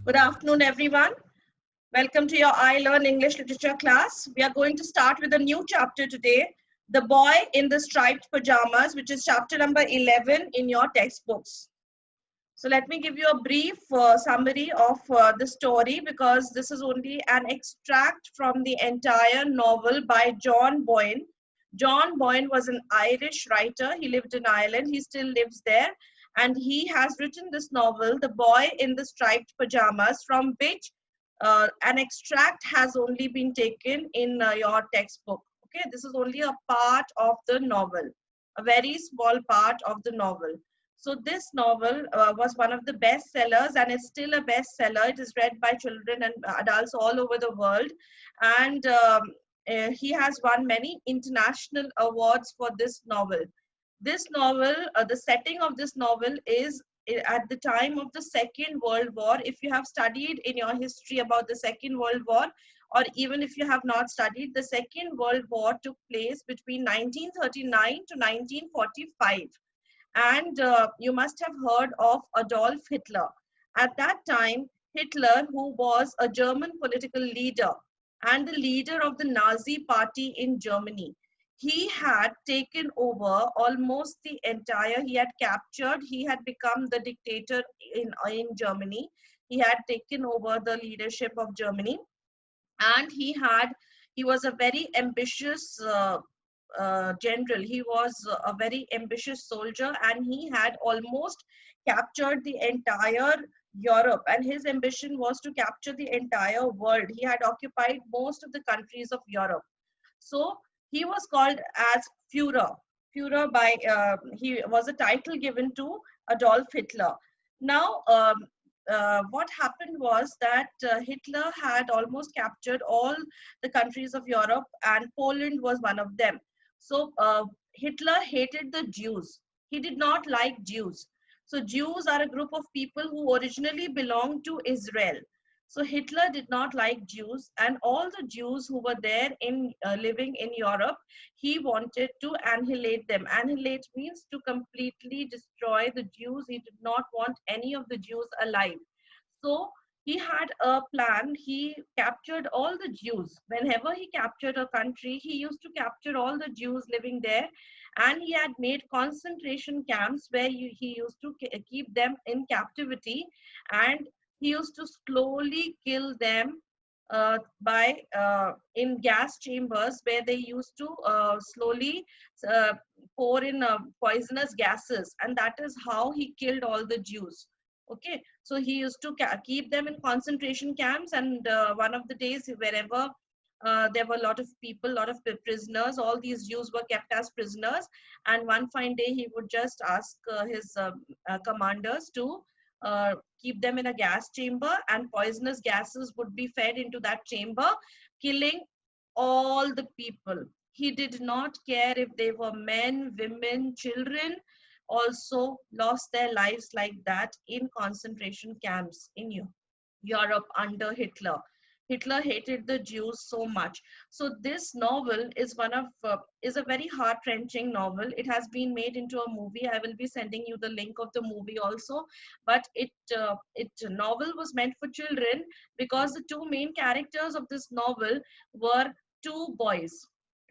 Good afternoon, everyone. Welcome to your I Learn English Literature class. We are going to start with a new chapter today, The Boy in the Striped Pajamas, which is chapter number 11 in your textbooks. So let me give you a brief summary of the story because this is only an extract from the entire novel by John Boyne. John Boyne was an Irish writer. He lived in Ireland. He still lives there. And he has written this novel, The Boy in the Striped Pajamas, from which an extract has only been taken in your textbook. Okay, this is only a part of the novel, a very small part of the novel. So this novel was one of the best sellers and is still a bestseller. It is read by children and adults all over the world. And he has won many international awards for this novel. This novel, the setting of this novel is at the time of the Second World War. If you have studied in your history about the Second World War, or even if you have not studied, the Second World War took place between 1939 to 1945. And you must have heard of Adolf Hitler. At that time, Hitler, who was a German political leader and the leader of the Nazi party in Germany, he had taken over almost the entire, he had captured, he had become the dictator in Germany. He had taken over the leadership of Germany, and he was a very ambitious general. He was a very ambitious soldier, and he had almost captured the entire Europe, and his ambition was to capture the entire world. He had occupied most of the countries of Europe. So he was called as Führer. Führer by he was a title given to Adolf Hitler. Now, what happened was that Hitler had almost captured all the countries of Europe, and Poland was one of them. So Hitler hated the Jews. He did not like Jews. So Jews are a group of people who originally belonged to Israel. So Hitler did not like Jews, and all the Jews who were there in living in Europe, he wanted to annihilate them. Annihilate means to completely destroy the Jews. He did not want any of the Jews alive. So he had a plan. He captured all the Jews. Whenever he captured a country, he used to capture all the Jews living there. And he had made concentration camps where he used to keep them in captivity. And he used to slowly kill them by in gas chambers, where they used to slowly uh, pour in poisonous gases. And that is how he killed all the Jews. Okay, so he used to keep them in concentration camps, and one of the days, wherever there were a lot of people, a lot of prisoners, all these Jews were kept as prisoners. And one fine day, he would just ask his commanders to keep them in a gas chamber, and poisonous gases would be fed into that chamber, killing all the people. He did not care if they were men, women, children, also lost their lives like that in concentration camps in Europe under Hitler. Hitler hated the Jews so much. So this novel is is a very heart-wrenching novel. It has been made into a movie. I will be sending you the link of the movie also. But it novel was meant for children because the two main characters of this novel were two boys.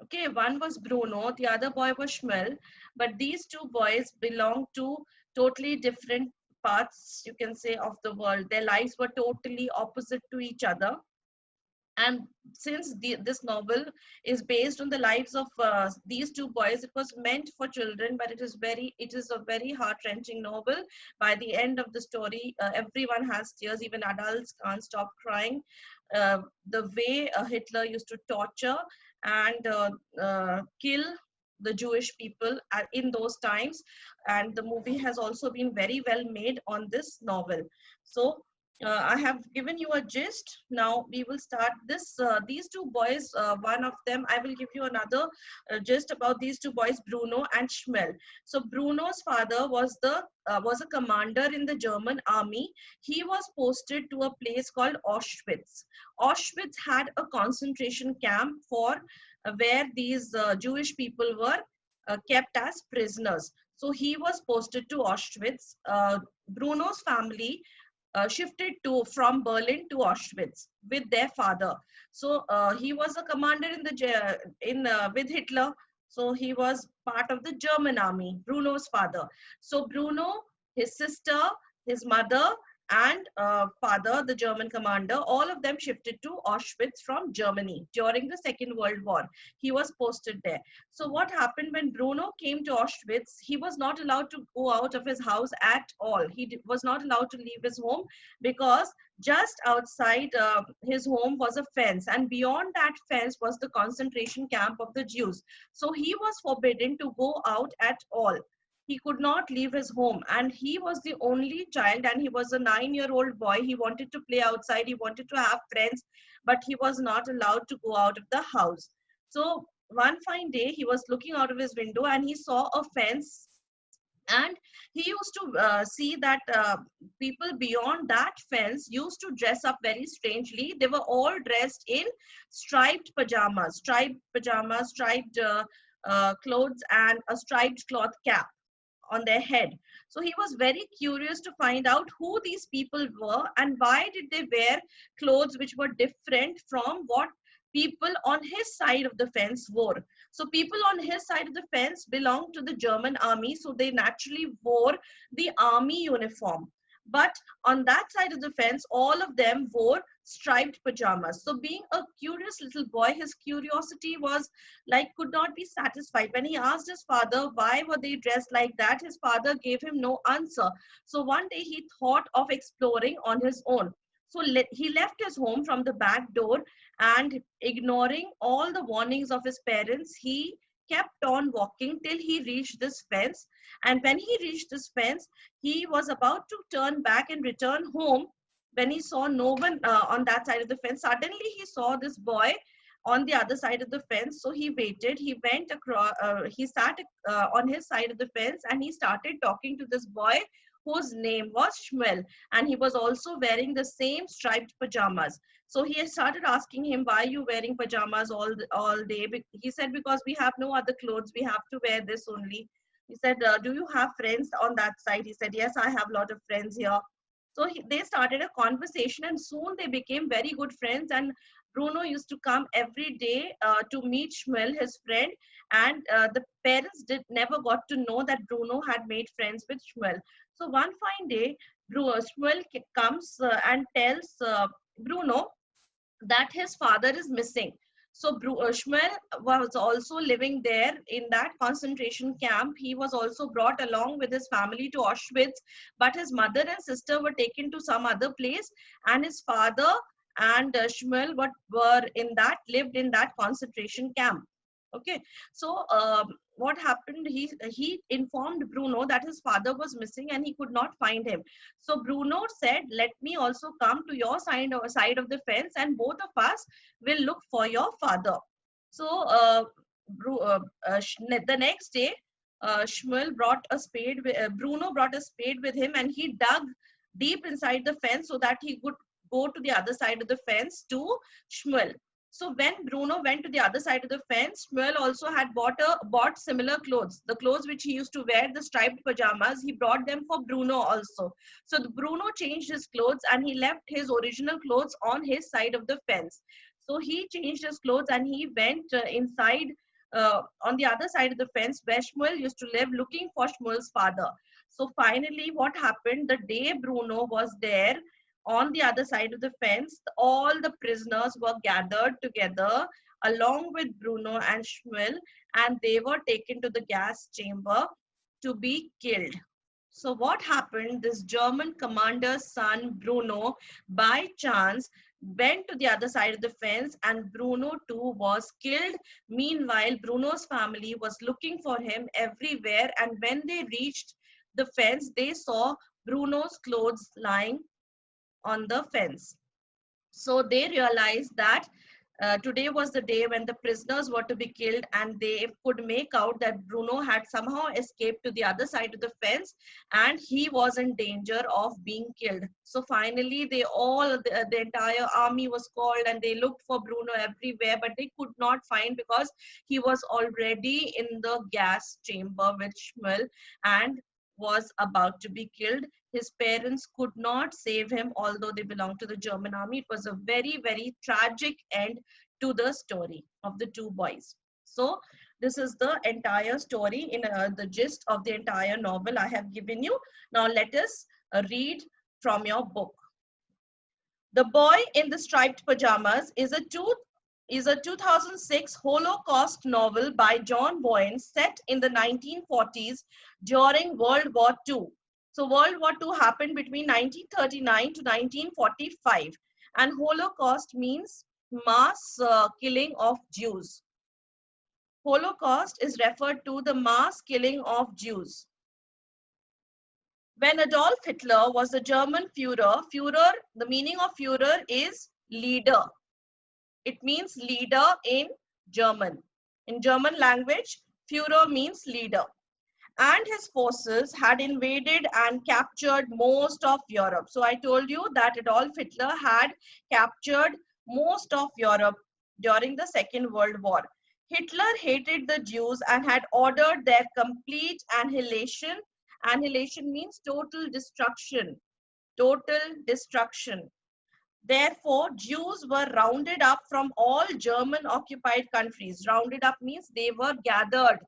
Okay, one was Bruno, the other boy was Schmel, but these two boys belonged to totally different parts, you can say, of the world. Their lives were totally opposite to each other. And since this novel is based on the lives of these two boys, it was meant for children, but it is a very heart-wrenching novel. By the end of the story, everyone has tears. Even adults can't stop crying. The way Hitler used to torture and kill the Jewish people in those times, and the movie has also been very well made on this novel. So I have given you a gist. Now we will start this. These two boys, one of them, I will give you another gist about these two boys, Bruno and Schmel. So Bruno's father was a commander in the German army. He was posted to a place called Auschwitz. Auschwitz had a concentration camp for where these Jewish people were kept as prisoners. So he was posted to Auschwitz. Bruno's family shifted to from Berlin to Auschwitz with their father. So he was a commander in the with Hitler. So he was part of the German army. Bruno's father. So Bruno, his sister, his mother, and father, the German commander, all of them shifted to Auschwitz from Germany during the Second World War. He was posted there. So what happened when Bruno came to Auschwitz? He was not allowed to go out of his house at all. He was not allowed to leave his home because just outside his home was a fence, and beyond that fence was the concentration camp of the Jews. So he was forbidden to go out at all. He could not leave his home, and he was the only child, and he was a 9-year-old boy. He wanted to play outside, he wanted to have friends, but he was not allowed to go out of the house. So one fine day he was looking out of his window and he saw a fence, and he used to see that people beyond that fence used to dress up very strangely. They were all dressed in striped pajamas, striped clothes, and a striped cloth cap on their head. So he was very curious to find out who these people were and why did they wear clothes which were different from what people on his side of the fence wore. So people on his side of the fence belonged to the German army, so they naturally wore the army uniform. But on that side of the fence, all of them wore striped pajamas. So being a curious little boy, his curiosity was like could not be satisfied. When he asked his father why were they dressed like that, his father gave him no answer. So one day he thought of exploring on his own. So he left his home from the back door, and ignoring all the warnings of his parents, he kept on walking till he reached this fence. And when he reached this fence, he was about to turn back and return home when he saw no one on that side of the fence. Suddenly he saw this boy on the other side of the fence. So he waited, he went across, he sat on his side of the fence, and he started talking to this boy whose name was Shmuel, and he was also wearing the same striped pajamas. So he started asking him, why are you wearing pajamas all day? He said, because we have no other clothes, we have to wear this only. He said, do you have friends on that side? He said, yes, I have a lot of friends here. So they started a conversation, and soon they became very good friends. And Bruno used to come every day to meet Shmuel, his friend, and the parents never got to know that Bruno had made friends with Shmuel. So one fine day, Shmuel comes and tells Bruno that his father is missing. So Shmuel was also living there in that concentration camp. He was also brought along with his family to Auschwitz, but his mother and sister were taken to some other place, and his father and Shmuel lived in that concentration camp. Okay, so what happened? He informed Bruno that his father was missing and he could not find him. So Bruno said, "Let me also come to your side of the fence, and both of us will look for your father." So the next day, Shmuel brought a spade. Bruno brought a spade with him, and he dug deep inside the fence so that he could go to the other side of the fence to Shmuel. So when Bruno went to the other side of the fence, Shmuel also had bought similar clothes. The clothes which he used to wear, the striped pajamas, he brought them for Bruno also. So Bruno changed his clothes and he left his original clothes on his side of the fence. So he changed his clothes and he went inside on the other side of the fence where Shmuel used to live, looking for Shmuel's father. So finally, what happened? The day Bruno was there, on the other side of the fence, all the prisoners were gathered together along with Bruno and Shmuel, and they were taken to the gas chamber to be killed. So what happened? This German commander's son, Bruno, by chance went to the other side of the fence, and Bruno too was killed. Meanwhile, Bruno's family was looking for him everywhere, and when they reached the fence, they saw Bruno's clothes lying on the fence. So they realized that today was the day when the prisoners were to be killed, and they could make out that Bruno had somehow escaped to the other side of the fence and he was in danger of being killed. So finally, the entire army was called and they looked for Bruno everywhere, but they could not find because he was already in the gas chamber with Shmuel and was about to be killed. his parents could not save him, although they belonged to the German army. It was a very, very tragic end to the story of the two boys. So this is the entire story in the gist of the entire novel I have given you. Now let us read from your book. The Boy in the Striped Pajamas is a 2006 Holocaust novel by John Boyne set in the 1940s during World War II. So World War II happened between 1939 to 1945, and Holocaust means mass killing of Jews. Holocaust is referred to the mass killing of Jews. When Adolf Hitler was the German Führer, the meaning of Führer is leader. It means leader in German. In German language, Führer means leader. And his forces had invaded and captured most of Europe. So I told you that Adolf Hitler had captured most of Europe during the Second World War. Hitler hated the Jews and had ordered their complete annihilation. Annihilation means total destruction. Total destruction. Therefore, Jews were rounded up from all German occupied countries. Rounded up means they were gathered.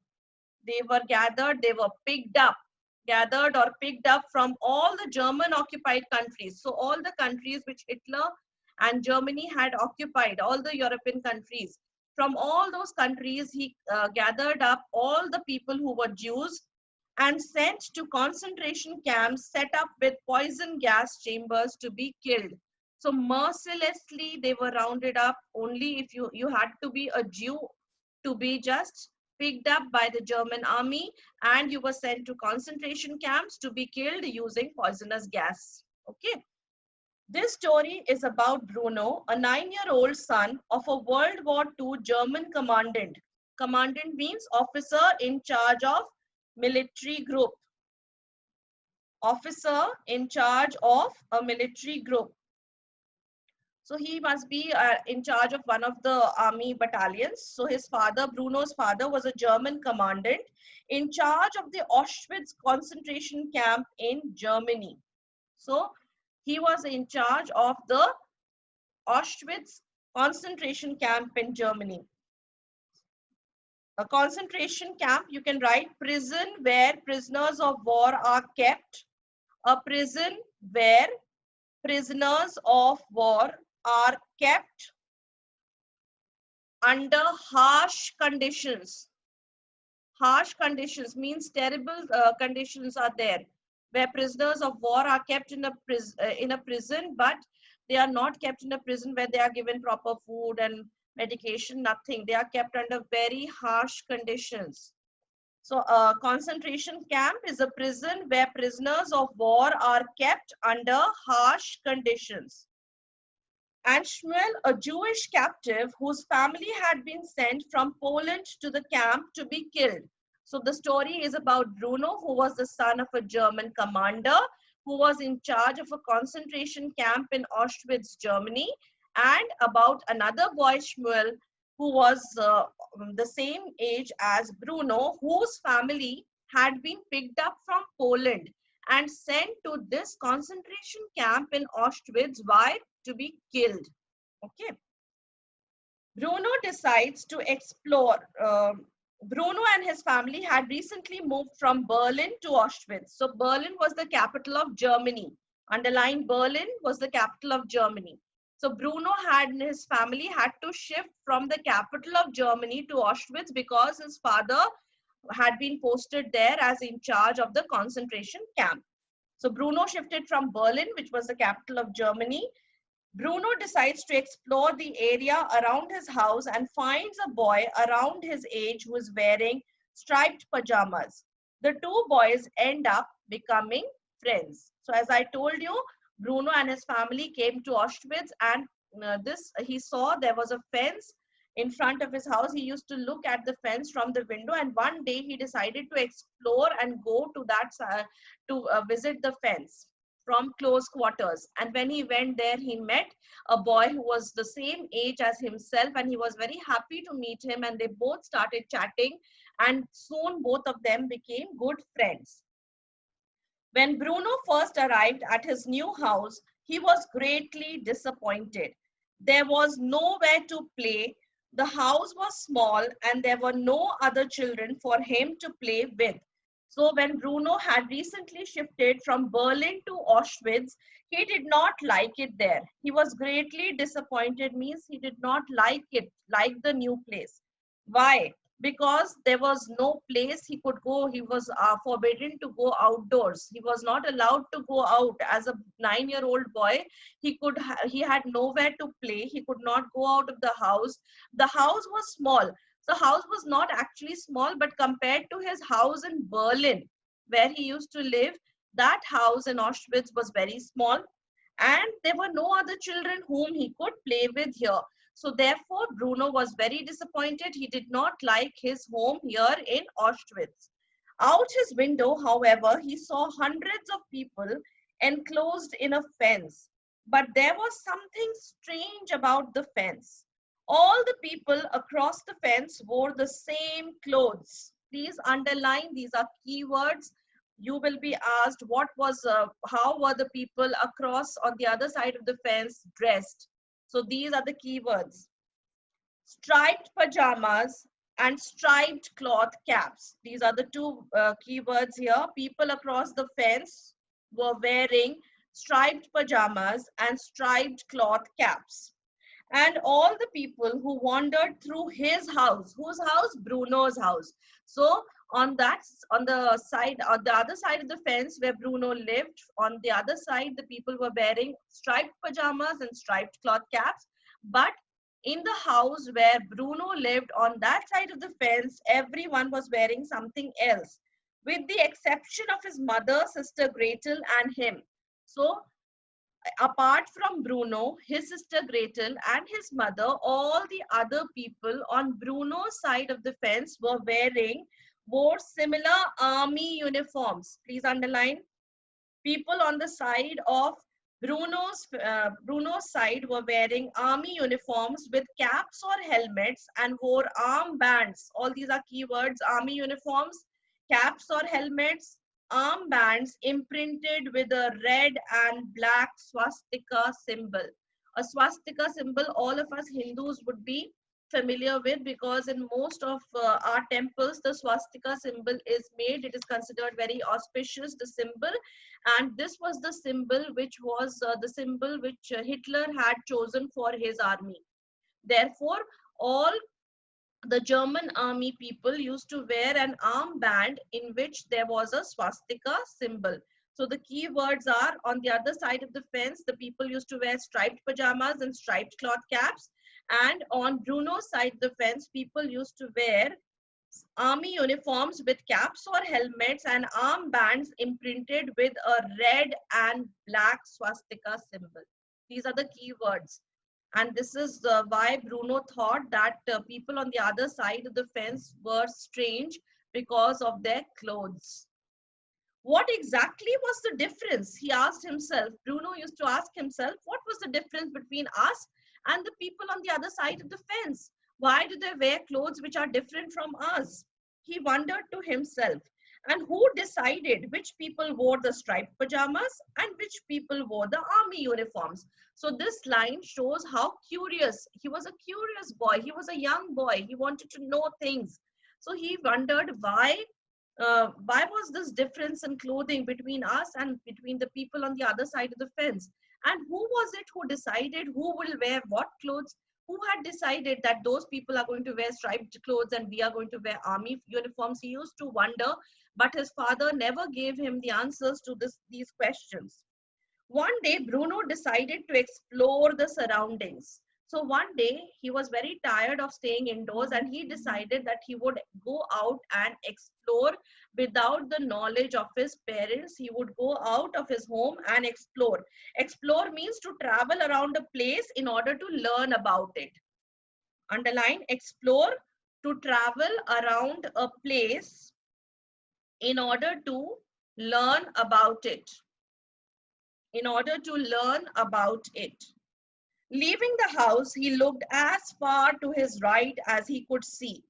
They were gathered, they were picked up, gathered or picked up from all the German occupied countries. So all the countries which Hitler and Germany had occupied, all the European countries, from all those countries, he gathered up all the people who were Jews and sent to concentration camps set up with poison gas chambers to be killed. So mercilessly, they were rounded up. Only if you had to be a Jew to be just picked up by the German army, and you were sent to concentration camps to be killed using poisonous gas. Okay. This story is about Bruno, a 9-year-old son of a World War II German commandant. Commandant means officer in charge of military group. Officer in charge of a military group. So he must be in charge of one of the army battalions. So his father, Bruno's father, was a German commandant in charge of the Auschwitz concentration camp in Germany. So he was in charge of the Auschwitz concentration camp in Germany. A concentration camp, you can write prison where prisoners of war are kept. A prison where prisoners of war are kept under harsh conditions. Harsh conditions means terrible conditions are there, where prisoners of war are kept in a prison, but they are not kept in a prison where they are given proper food and medication, nothing. They are kept under very harsh conditions. So a concentration camp is a prison where prisoners of war are kept under harsh conditions. And Shmuel, a Jewish captive whose family had been sent from Poland to the camp to be killed. So the story is about Bruno, who was the son of a German commander, who was in charge of a concentration camp in Auschwitz, Germany, and about another boy, Shmuel, who was the same age as Bruno, whose family had been picked up from Poland and sent to this concentration camp in Auschwitz. Why? To be killed. Okay. Bruno decides to explore. Bruno and his family had recently moved from Berlin to Auschwitz. So Berlin was the capital of Germany. Underline, Berlin was the capital of Germany. So Bruno and his family had to shift from the capital of Germany to Auschwitz because his father had been posted there as in charge of the concentration camp. So Bruno shifted from Berlin, which was the capital of Germany. Bruno decides to explore the area around his house and finds a boy around his age who is wearing striped pajamas. The two boys end up becoming friends. So as I told you, Bruno and his family came to Auschwitz, and he saw there was a fence in front of his house. He used to look at the fence from the window, and one day he decided to explore and go to that to visit the fence from close quarters. And when he went there, he met a boy who was the same age as himself, and he was very happy to meet him, and they both started chatting, and soon both of them became good friends. When Bruno first arrived at his new house, he was greatly disappointed. There was nowhere to play, the house was small, and there were no other children for him to play with. So, when Bruno had recently shifted from Berlin to Auschwitz, he did not like it there. He was greatly disappointed, means he did not like it, like the new place. Why? Because there was no place he could go. He was forbidden to go outdoors. He was not allowed to go out. As a 9-year-old boy, he had nowhere to play. He could not go out of the house. The house was small. The house was not actually small, but compared to his house in Berlin, where he used to live, that house in Auschwitz was very small, and there were no other children whom he could play with here. So therefore, Bruno was very disappointed. He did not like his home here in Auschwitz. Out his window, however, he saw hundreds of people enclosed in a fence. But there was something strange about the fence. All the people across the fence wore the same clothes. Please underline, these are keywords. You will be asked how were the people across on the other side of the fence dressed. So these are the keywords: striped pajamas and striped cloth caps. These are the two keywords here. People across the fence were wearing striped pajamas and striped cloth caps. And all the people who wandered through his house. Whose house? Bruno's house. So on the other side of the fence where Bruno lived, on the other side, the people were wearing striped pajamas and striped cloth caps. But in the house where Bruno lived, on that side of the fence, everyone was wearing something else, with the exception of his mother, sister Gretel, and him. So apart from Bruno, his sister Gretel, and his mother, all the other people on Bruno's side of the fence wore similar army uniforms. Please underline. People on the side of Bruno's side were wearing army uniforms with caps or helmets and wore armbands. All these are keywords: army uniforms, caps or helmets, armbands imprinted with a red and black swastika symbol. A swastika symbol all of us Hindus would be familiar with, because in most of our temples the swastika symbol is made. It is considered very auspicious, the symbol, and this was the symbol which Hitler had chosen for his army. Therefore, all the German army people used to wear an armband in which there was a swastika symbol. So the key words are: on the other side of the fence, the people used to wear striped pajamas and striped cloth caps. And on Bruno's side of the fence, people used to wear army uniforms with caps or helmets and armbands imprinted with a red and black swastika symbol. These are the key words. And this is why Bruno thought that people on the other side of the fence were strange because of their clothes. What exactly was the difference? He asked himself. Bruno used to ask himself, what was the difference between us and the people on the other side of the fence? Why do they wear clothes which are different from us? He wondered to himself. And who decided which people wore the striped pajamas and which people wore the army uniforms? So this line shows how curious. He was a curious boy. He was a young boy. He wanted to know things. So he wondered why was this difference in clothing between us and between the people on the other side of the fence? And who was it who decided who will wear what clothes? Who had decided that those people are going to wear striped clothes and we are going to wear army uniforms? He used to wonder, but his father never gave him the answers to these questions. One day, Bruno decided to explore the surroundings. So one day, he was very tired of staying indoors and he decided that he would go out and explore without the knowledge of his parents. He would go out of his home and explore. Explore means to travel around a place in order to learn about it. Underline: explore, to travel around a place in order to learn about it. In order to learn about it. Leaving the house, he looked as far to his right as he could see.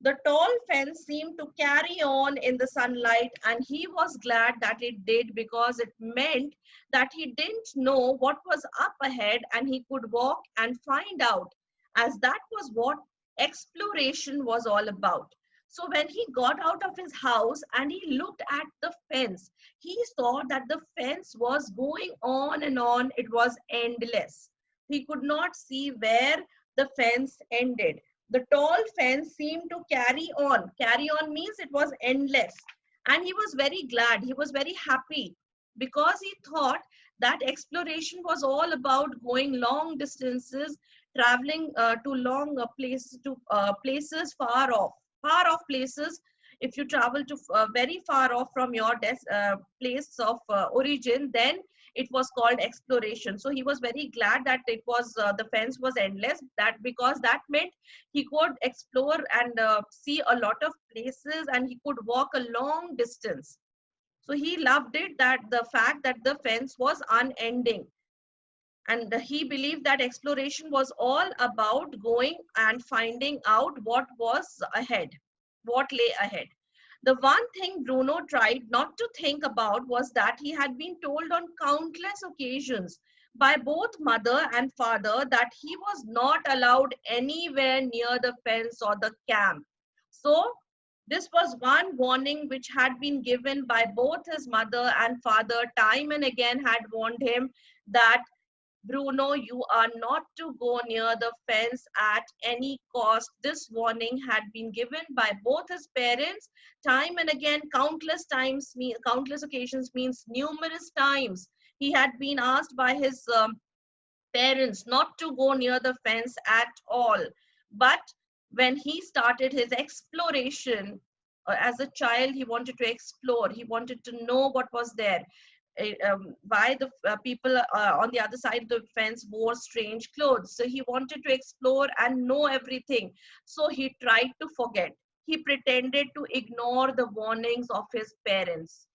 The tall fence seemed to carry on in the sunlight, and he was glad that it did because it meant that he didn't know what was up ahead and he could walk and find out, as that was what exploration was all about. So, when he got out of his house and he looked at the fence, he saw that the fence was going on and on, it was endless. He could not see where the fence ended. The tall fence seemed to carry on. Carry on means it was endless. And he was very glad. He was very happy because he thought that exploration was all about going long distances, traveling to long places, to places far off places. If you travel to very far off from your place of origin, then it was called exploration. So he was very glad that it was the fence was endless, that because that meant he could explore and see a lot of places and he could walk a long distance. So he loved it, that the fact that the fence was unending, and he believed that exploration was all about going and finding out what was ahead, what lay ahead. The one thing Bruno tried not to think about was that he had been told on countless occasions by both mother and father that he was not allowed anywhere near the fence or the camp. So, this was one warning which had been given by both his mother and father, time and again had warned him that Bruno, you are not to go near the fence at any cost. This warning had been given by both his parents time and again, countless times, countless occasions means numerous times. He had been asked by his parents not to go near the fence at all. But when he started his exploration, as a child, he wanted to explore, he wanted to know what was there, why the people on the other side of the fence wore strange clothes. So he wanted to explore and know everything. So he tried to forget. He pretended to ignore the warnings of his parents.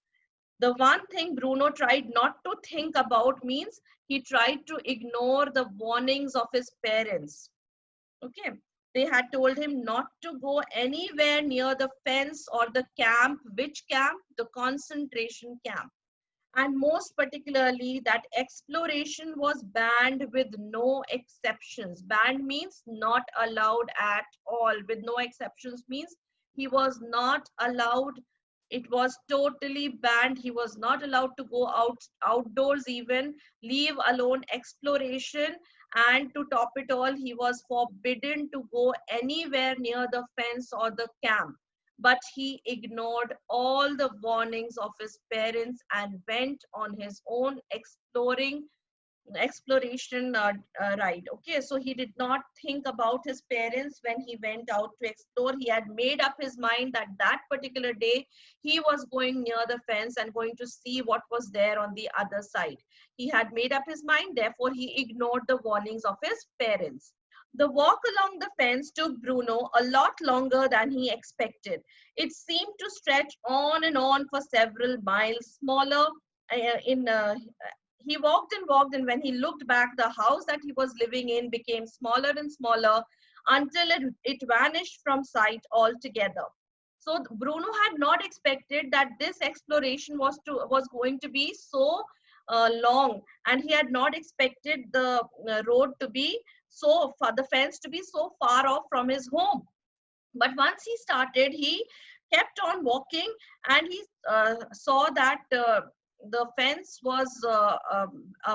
The one thing Bruno tried not to think about means he tried to ignore the warnings of his parents. Okay. They had told him not to go anywhere near the fence or the camp. Which camp? The concentration camp. And most particularly that exploration was banned with no exceptions. Banned means not allowed at all. With no exceptions means he was not allowed. It was totally banned. He was not allowed to go outdoors, even leave alone exploration. And to top it all, he was forbidden to go anywhere near the fence or the camp. But he ignored all the warnings of his parents and went on his own exploration ride. Okay, so he did not think about his parents when he went out to explore. He had made up his mind that that particular day he was going near the fence and going to see what was there on the other side. He had made up his mind, therefore he ignored the warnings of his parents. The walk along the fence took Bruno a lot longer than he expected. It seemed to stretch on and on for several miles. Smaller in He walked, and when he looked back, the house that he was living in became smaller and smaller until it vanished from sight altogether. So Bruno had not expected that this exploration was going to be so long, and he had not expected the road to be so far, the fence to be so far off from his home. But once he started, he kept on walking, and he saw that the fence was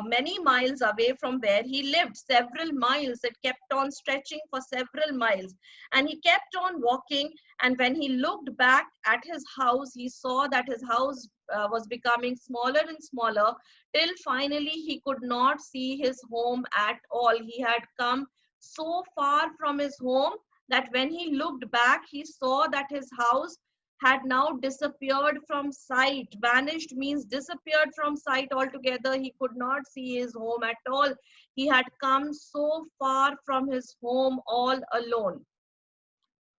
many miles away from where he lived, several miles. It kept on stretching for several miles, and he kept on walking. And when he looked back at his house, he saw that his house was becoming smaller and smaller, till finally he could not see his home at all. He had come so far from his home that when he looked back, he saw that his house had now disappeared from sight. Vanished means disappeared from sight altogether. He could not see his home at all. He had come so far from his home all alone.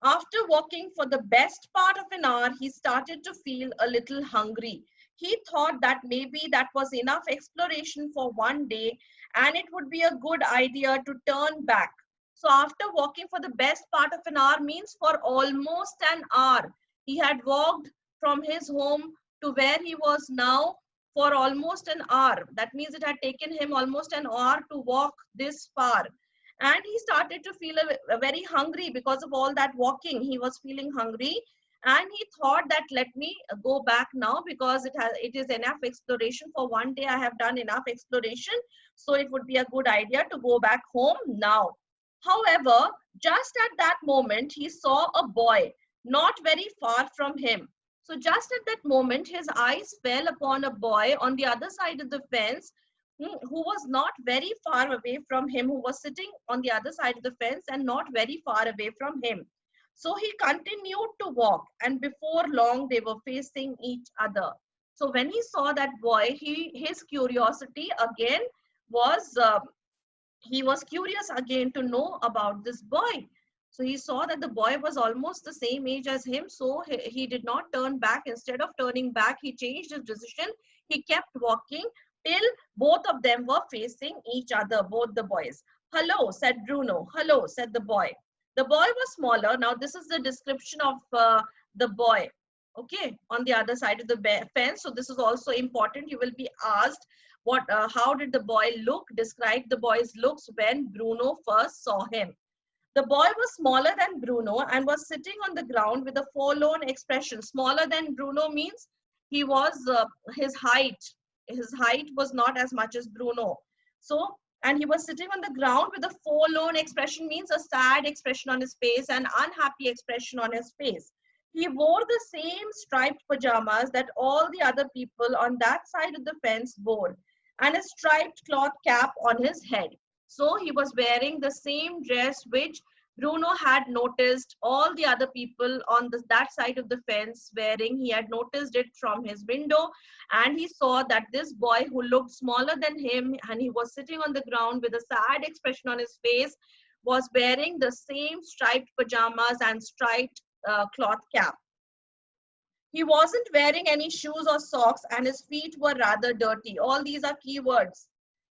After walking for the best part of an hour, he started to feel a little hungry. He thought that maybe that was enough exploration for one day, and it would be a good idea to turn back. So after walking for the best part of an hour, means for almost an hour, he had walked from his home to where he was now for almost an hour. That means it had taken him almost an hour to walk this far. And he started to feel very hungry because of all that walking. He was feeling hungry, and he thought that let me go back now, because it is enough exploration for one day. I have done enough exploration, so it would be a good idea to go back home now. However, just at that moment, he saw a boy not very far from him. So just at that moment, his eyes fell upon a boy on the other side of the fence, who was not very far away from him, who was sitting on the other side of the fence and not very far away from him. So he continued to walk, and before long, they were facing each other. So when he saw that boy, his curiosity again was he was curious again to know about this boy. So he saw that the boy was almost the same age as him. So he did not turn back. Instead of turning back, he changed his decision. He kept walking till both of them were facing each other, both the boys. Hello, said Bruno. Hello, said the boy. The boy was smaller. Now, this is the description of the boy. Okay, on the other side of the fence. So this is also important. You will be asked, how did the boy look? Describe the boy's looks when Bruno first saw him. The boy was smaller than Bruno and was sitting on the ground with a forlorn expression. Smaller than Bruno means he was his height was not as much as Bruno. So, and he was sitting on the ground with a forlorn expression, means a sad expression on his face, an unhappy expression on his face. He wore the same striped pajamas that all the other people on that side of the fence wore, and a striped cloth cap on his head. So he was wearing the same dress which Bruno had noticed all the other people on that side of the fence wearing. He had noticed it from his window, and he saw that this boy, who looked smaller than him and he was sitting on the ground with a sad expression on his face, was wearing the same striped pajamas and striped cloth cap. He wasn't wearing any shoes or socks, and his feet were rather dirty. All these are keywords.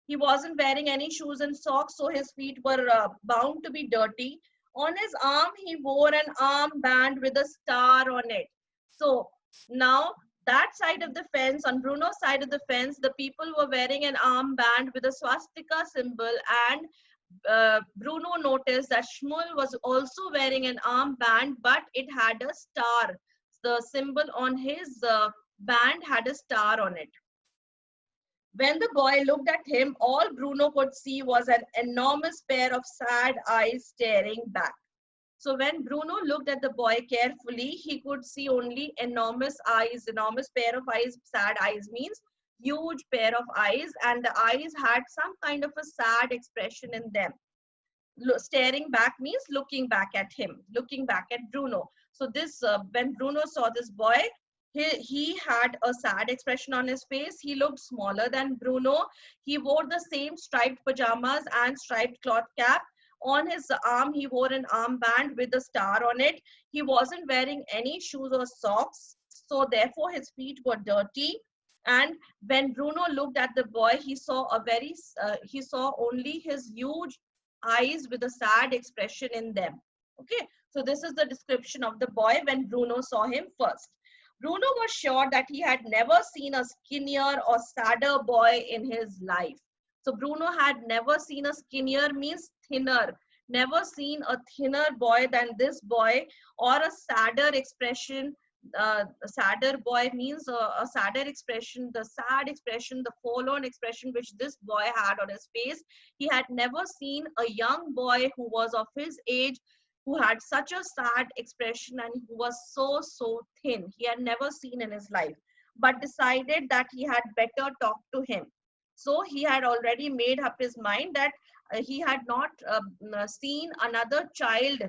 He wasn't wearing any shoes and socks, so his feet were bound to be dirty. On his arm, he wore an armband with a star on it. So now, that side of the fence, on Bruno's side of the fence, the people were wearing an armband with a swastika symbol, and Bruno noticed that Shmuel was also wearing an armband, but it had a star. The symbol on his band had a star on it. When the boy looked at him, all Bruno could see was an enormous pair of sad eyes staring back. So when Bruno looked at the boy carefully, he could see only enormous eyes. Enormous pair of eyes, sad eyes means huge pair of eyes, and the eyes had some kind of a sad expression in them. Staring back means looking back at him, looking back at Bruno. So this, when Bruno saw this boy, he had a sad expression on his face. He looked smaller than Bruno. He wore the same striped pajamas and striped cloth cap. On his arm, he wore an armband with a star on it. He wasn't wearing any shoes or socks, so therefore his feet were dirty. And when Bruno looked at the boy, he saw he saw only his huge eyes with a sad expression in them. Okay, so this is the description of the boy when Bruno saw him first. Bruno was sure that he had never seen a skinnier or sadder boy in his life. So Bruno had never seen a skinnier means thinner, never seen a thinner boy than this boy, or a sadder expression. A sadder boy means a sadder expression, the sad expression, the forlorn expression which this boy had on his face. He had never seen a young boy who was of his age, who had such a sad expression and who was so thin. He had never seen in his life, but decided that he had better talk to him. So he had already made up his mind that he had not seen another child.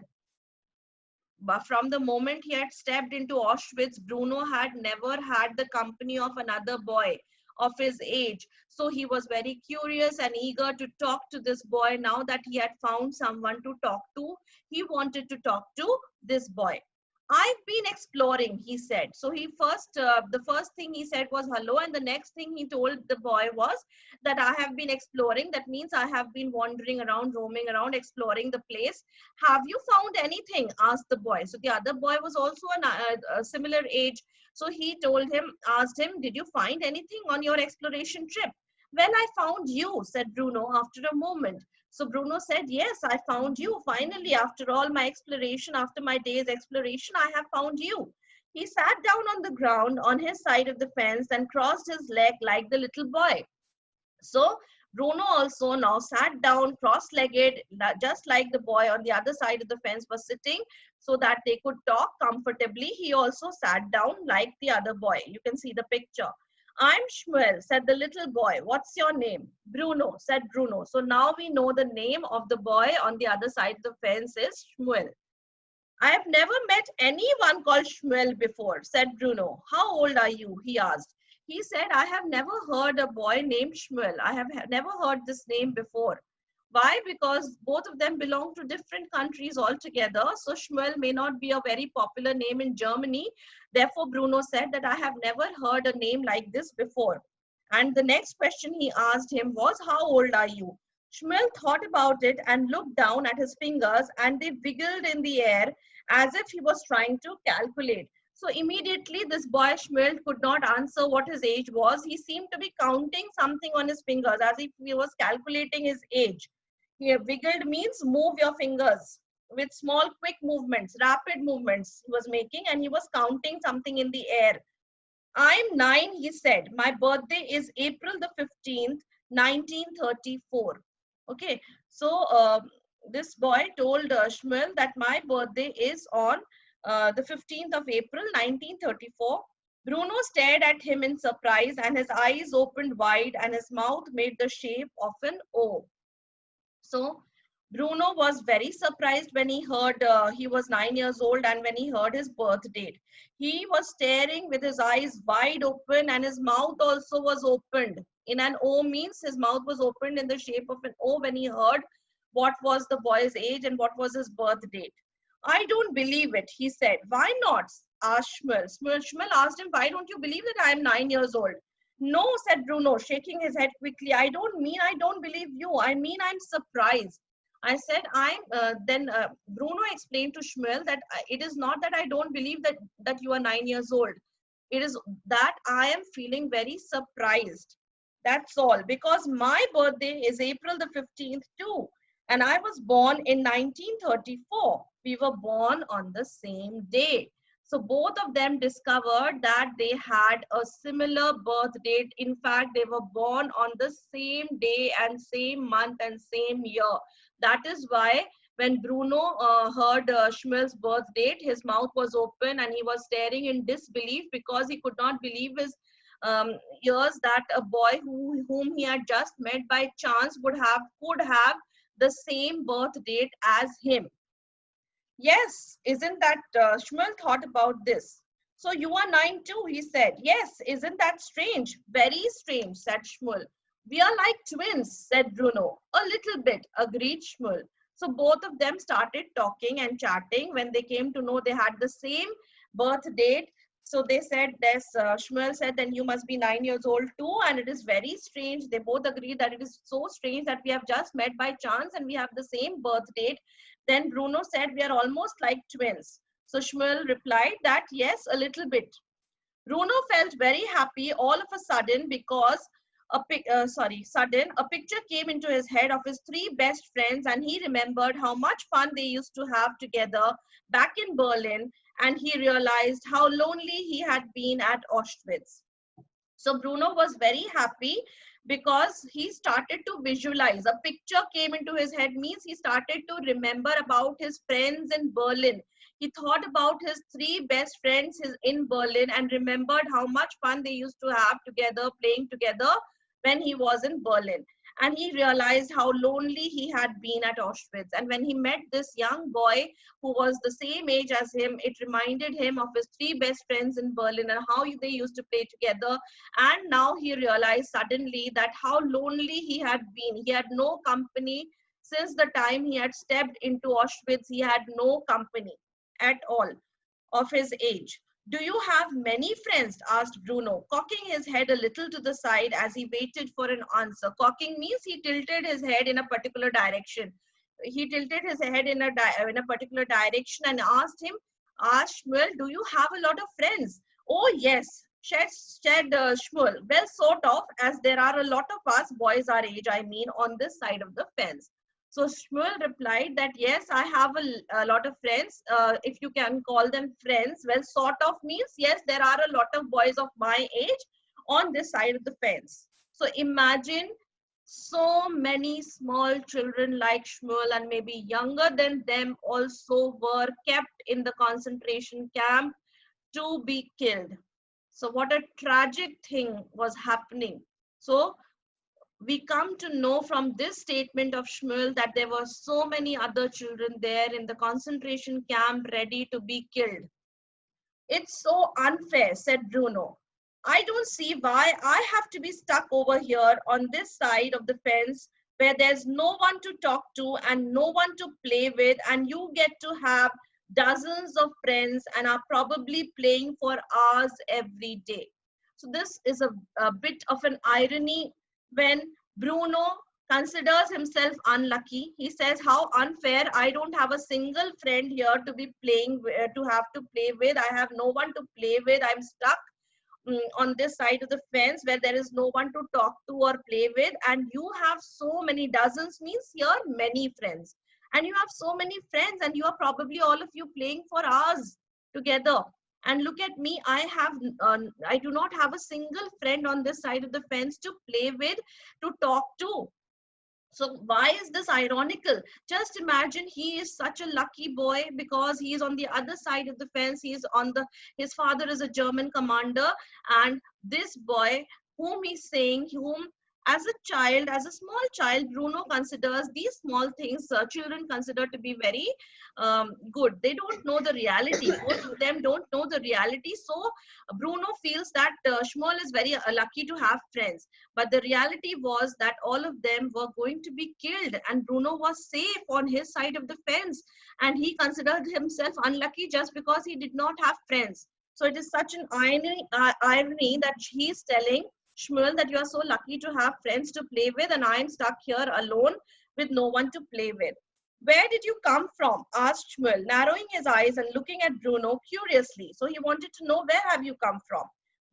But from the moment he had stepped into Auschwitz, Bruno had never had the company of another boy of his age. So he was very curious and eager to talk to this boy. Now that he had found someone to talk to, he wanted to talk to this boy. I've been exploring, he said. So the first thing he said was hello, and the next thing he told the boy was that I have been exploring. That means I have been wandering around, roaming around, exploring the place. Have you found anything? Asked the boy. So the other boy was also a similar age. So he asked him, did you find anything on your exploration trip? Well, I found you, said Bruno after a moment. So Bruno said, yes, I found you. Finally, after all my exploration, after my day's exploration, I have found you. He sat down on the ground on his side of the fence and crossed his leg like the little boy. So Bruno also now sat down cross-legged, just like the boy on the other side of the fence was sitting, so that they could talk comfortably. He also sat down like the other boy. You can see the picture. I'm Shmuel, said the little boy. What's your name? Bruno, said Bruno. So now we know the name of the boy on the other side of the fence is Shmuel. I have never met anyone called Shmuel before, said Bruno. How old are you? He asked. He said, I have never heard a boy named Shmuel. I have never heard this name before. Why? Because both of them belong to different countries altogether. So Shmuel may not be a very popular name in Germany. Therefore, Bruno said that I have never heard a name like this before. And the next question he asked him was, how old are you? Shmuel thought about it and looked down at his fingers, and they wiggled in the air as if he was trying to calculate. So immediately this boy Shmuel could not answer what his age was. He seemed to be counting something on his fingers as if he was calculating his age. Here, wiggled means move your fingers with small, quick movements, rapid movements he was making, and he was counting something in the air. I'm 9, he said. My birthday is April the 15th, 1934. Okay, so this boy told Shmuel that my birthday is on the 15th of April, 1934. Bruno stared at him in surprise, and his eyes opened wide and his mouth made the shape of an O. So Bruno was very surprised when he heard he was 9 years old and when he heard his birth date. He was staring with his eyes wide open and his mouth also was opened. In an O means his mouth was opened in the shape of an O when he heard what was the boy's age and what was his birth date. I don't believe it, he said. Why not? Asked Shmuel. Shmuel asked him, why don't you believe that I am 9 years old? No, said Bruno, shaking his head quickly. I don't mean I don't believe you. I mean I'm surprised. I said, then Bruno explained to Shmuel that it is not that I don't believe that you are 9 years old. It is that I am feeling very surprised. That's all. Because my birthday is April the 15th too. And I was born in 1934. We were born on the same day. So both of them discovered that they had a similar birth date. In fact, they were born on the same day and same month and same year. That is why when Bruno heard Shmuel's birth date, his mouth was open and he was staring in disbelief because he could not believe his ears that a boy whom he had just met by chance could have the same birth date as him. Yes, isn't that Shmuel thought about this? So you are 9 too, he said. Yes, isn't that strange? Very strange, said Shmuel. We are like twins, said Bruno. A little bit, agreed Shmuel. So both of them started talking and chatting. When they came to know they had the same birth date, so they said this, Shmuel said, then you must be 9 years old too. And it is very strange. They both agreed that it is so strange that we have just met by chance and we have the same birth date. Then Bruno said, we are almost like twins. So Shmuel replied that yes, a little bit. Bruno felt very happy all of a sudden because a picture came into his head of his three best friends, and he remembered how much fun they used to have together back in Berlin, and he realized how lonely he had been at Auschwitz. So Bruno was very happy because he started to visualize. A picture came into his head means he started to remember about his friends in Berlin. He thought about his three best friends in Berlin and remembered how much fun they used to have together, playing together when he was in Berlin. And he realized how lonely he had been at Auschwitz. And when he met this young boy who was the same age as him, it reminded him of his three best friends in Berlin and how they used to play together. And now he realized suddenly that how lonely he had been. He had no company. Since the time he had stepped into Auschwitz, he had no company at all. of his age. Do you have many friends? Asked Bruno, cocking his head a little to the side as he waited for an answer. Cocking means he tilted his head in a particular direction. He tilted his head in a particular direction and asked Shmuel, do you have a lot of friends? Oh, yes, said Shmuel. Well, sort of, as there are a lot of us, boys our age, I mean, on this side of the fence. So Shmuel replied that, yes, I have a lot of friends. If you can call them friends, well, sort of means, yes, there are a lot of boys of my age on this side of the fence. So imagine so many small children like Shmuel and maybe younger than them also were kept in the concentration camp to be killed. So what a tragic thing was happening. So we come to know from this statement of Shmuel that there were so many other children there in the concentration camp ready to be killed. It's so unfair, said Bruno. I don't see why I have to be stuck over here on this side of the fence where there's no one to talk to and no one to play with, and you get to have dozens of friends and are probably playing for hours every day. So this is a bit of an irony when Bruno considers himself unlucky. He says, how unfair, I don't have a single friend here to be playing to have to play with. I have no one to play with. I'm stuck on this side of the fence where there is no one to talk to or play with, and you have so many, dozens means here many friends, and you have so many friends and you are probably all of you playing for hours together. And look at me, I do not have a single friend on this side of the fence to play with, to talk to. So why is this ironical? Just imagine he is such a lucky boy because he is on the other side of the fence. His father is a German commander, and this boy whom he's saying, whom as a child, as a small child, Bruno considers these small things, children consider to be very good. They don't know the reality. Most of them don't know the reality. So Bruno feels that Shmuel is very lucky to have friends. But the reality was that all of them were going to be killed, and Bruno was safe on his side of the fence. And he considered himself unlucky just because he did not have friends. So it is such an irony that he's telling Shmuel that you are so lucky to have friends to play with, and I am stuck here alone with no one to play with. Where did you come from? Asked Shmuel, narrowing his eyes and looking at Bruno curiously. So he wanted to know, where have you come from?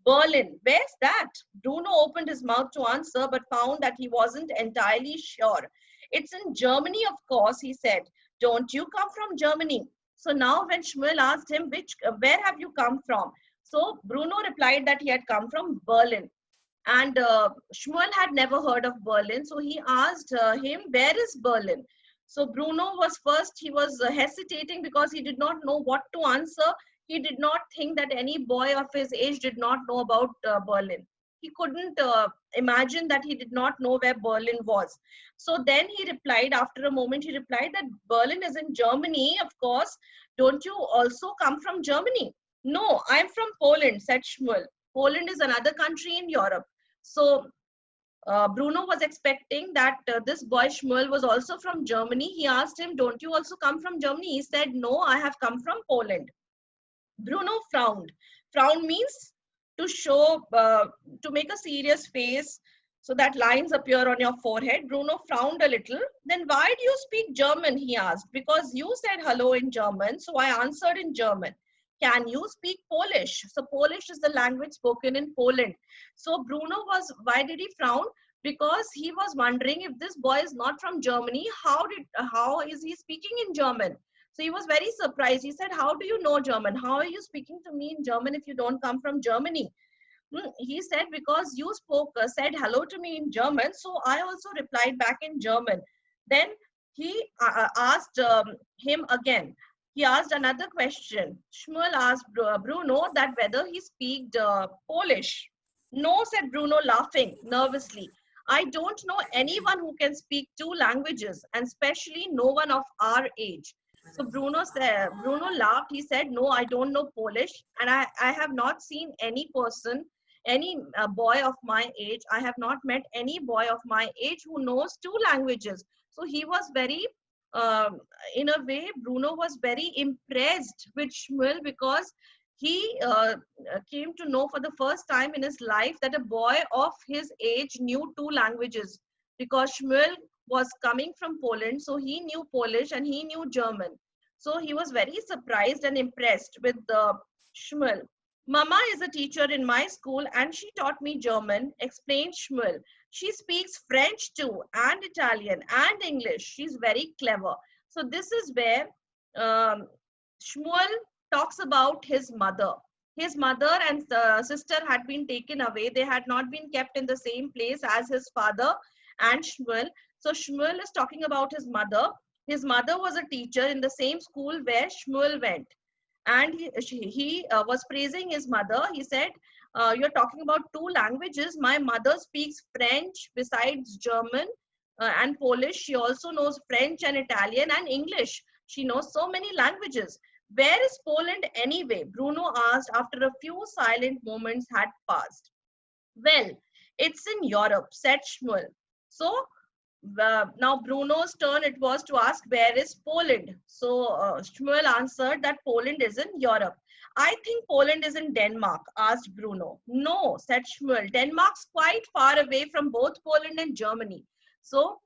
Berlin. Where's that? Bruno opened his mouth to answer, but found that he wasn't entirely sure. It's in Germany, of course, he said. Don't you come from Germany? So now when Shmuel asked him, where have you come from? So Bruno replied that he had come from Berlin. And Shmuel had never heard of Berlin. So he asked him, where is Berlin? So Bruno he was hesitating because he did not know what to answer. He did not think that any boy of his age did not know about Berlin. He couldn't imagine that he did not know where Berlin was. So then he replied, after a moment, he replied that Berlin is in Germany, of course. Don't you also come from Germany? No, I'm from Poland, said Shmuel. Poland is another country in Europe. So Bruno was expecting that this boy Shmuel was also from Germany. He asked him, don't you also come from Germany? He said, no, I have come from Poland. Bruno frowned. Frown means to show, to make a serious face so that lines appear on your forehead. Bruno frowned a little. Then why do you speak German? He asked. Because you said hello in German, so I answered in German. Can you speak Polish? So Polish is the language spoken in Poland. So why did he frown? Because he was wondering, if this boy is not from Germany, how is he speaking in German? So he was very surprised. He said, how do you know German? How are you speaking to me in German if you don't come from Germany? He said, because you said hello to me in German, so I also replied back in German. Then he asked him again. He asked another question. Shmuel asked Bruno that whether he spoke Polish. No, said Bruno, laughing nervously. I don't know anyone who can speak two languages, and especially no one of our age. So Bruno laughed. He said, no, I don't know Polish, and I have not seen any person, any boy of my age. I have not met any boy of my age who knows two languages. So he was very um, in a way, Bruno was very impressed with Shmuel because he came to know for the first time in his life that a boy of his age knew two languages, because Shmuel was coming from Poland, so he knew Polish and he knew German. So he was very surprised and impressed with Shmuel. Mama is a teacher in my school and she taught me German, explained Shmuel. She speaks French too, and Italian and English. She's very clever. So this is where um, Shmuel talks about his mother. His mother and sister had been taken away. They had not been kept in the same place as his father and Shmuel. So Shmuel is talking about his mother. His mother was a teacher in the same school where Shmuel went. And he was praising his mother. He said, you're talking about two languages. My mother speaks French besides German and Polish. She also knows French and Italian and English. She knows so many languages. Where is Poland anyway? Bruno asked after a few silent moments had passed. Well, it's in Europe, said Shmuel. So now Bruno's turn it was to ask, where is Poland? So Shmuel answered that Poland is in Europe. I think Poland is in Denmark, asked Bruno. No, said Shmuel. Denmark's quite far away from both Poland and Germany. So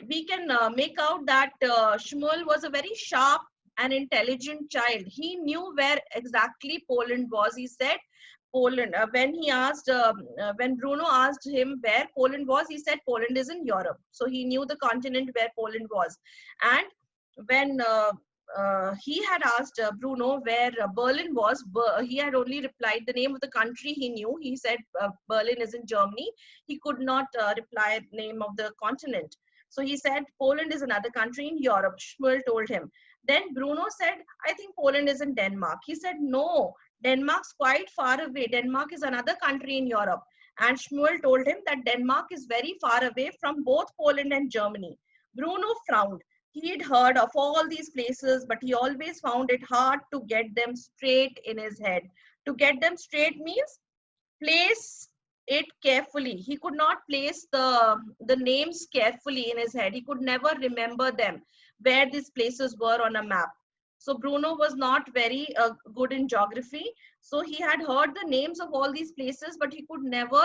we can make out that Shmuel was a very sharp and intelligent child. He knew where exactly Poland was. He said Poland. When Bruno asked him where Poland was, he said Poland is in Europe. So he knew the continent where Poland was. And when he had asked Bruno where Berlin was, he had only replied the name of the country he knew. He said Berlin is in Germany. He could not reply the name of the continent. So he said Poland is another country in Europe. Shmuel told him. Then Bruno said, I think Poland is in Denmark. He said, no, Denmark's quite far away. Denmark is another country in Europe. And Shmuel told him that Denmark is very far away from both Poland and Germany. Bruno frowned. He'd heard of all these places, but he always found it hard to get them straight in his head. To get them straight means place it carefully. He could not place the names carefully in his head. He could never remember them, where these places were on a map. So Bruno was not very good in geography. So he had heard the names of all these places, but he could never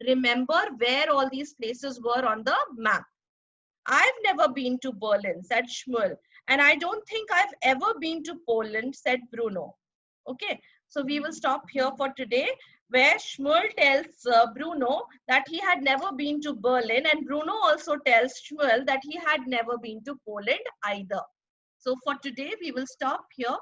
remember where all these places were on the map. I've never been to Berlin, said Shmuel. And I don't think I've ever been to Poland, said Bruno. Okay, so we will stop here for today, where Shmuel tells Bruno that he had never been to Berlin, and Bruno also tells Shmuel that he had never been to Poland either. So for today, we will stop here.